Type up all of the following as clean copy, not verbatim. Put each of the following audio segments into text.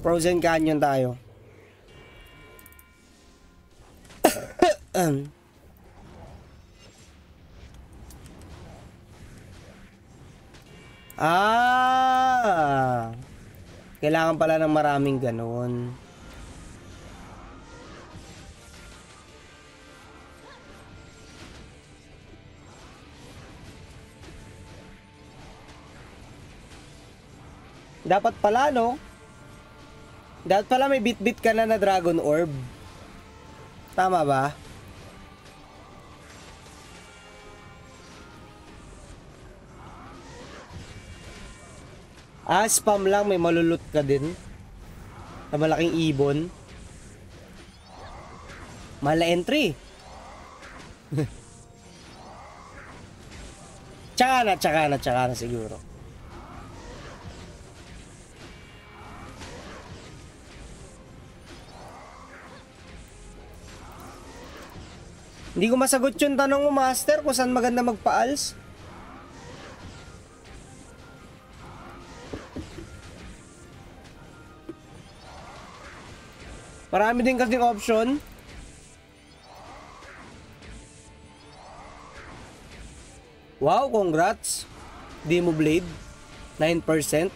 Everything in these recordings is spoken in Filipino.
Frozen Canyon tayo. Kailangan pala ng maraming ganun. Dapat pala, no? Dapat pala may bit-bit ka na Dragon Orb. Tama ba? Spam lang, may malulot ka din. Sa malaking ibon. Mala entry. Tsaka na siguro. Hindi ko masagot yung tanong mo, Master, kung saan maganda magpa-ALS. Marami din kasing option. Wow, congrats. Demo Blade. 9%.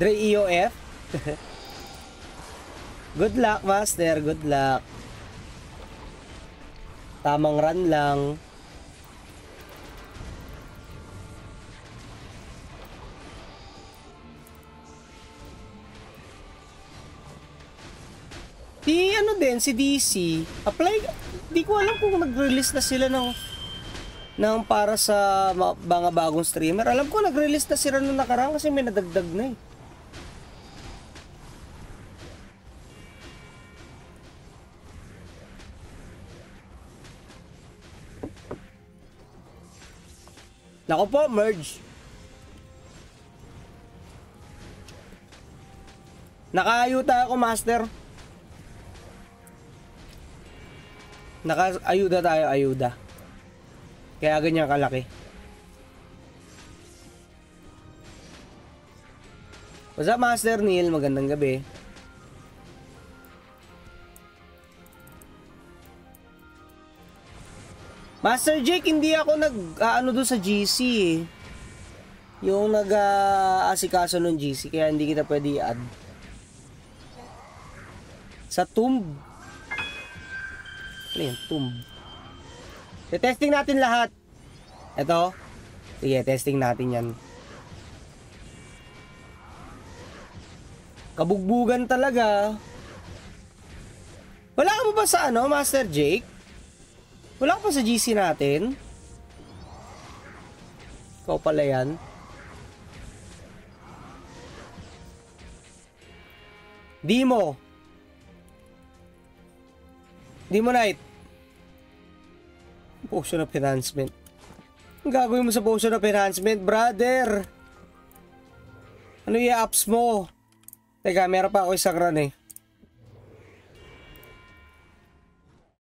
Dre EOF. Good luck, Master. Good luck. Tamang run lang. Si DC. Apply. Di ko alam kung nag-release na sila ng para sa mga bagong streamer. Alam ko nag-release na sila nung nakaraan kasi may nadagdag na eh. Nako po, merge. Nakaayuda ako, Master. Naka-ayuda tayo, ayuda. Kaya ganyan kalaki. What's up, Master Neil? Magandang gabi. Master Jake, hindi ako nag-ano doon sa GC eh. Yung nag-asikaso ng GC, kaya hindi kita pwede i-add. Sa Tomb. Ano yun? Tomb. Testing natin lahat. Ito. Sige, testing natin yan. Kabugbugan talaga. Wala ka ba sa ano, Master Jake? Wala ka pa sa GC natin? Ikaw pala yan. Demo. Demo Night. Potion of Enhancement. Ang gagawin mo sa Potion of Enhancement, brother? Ano i-apps mo? Teka, meron pa ako isang run eh.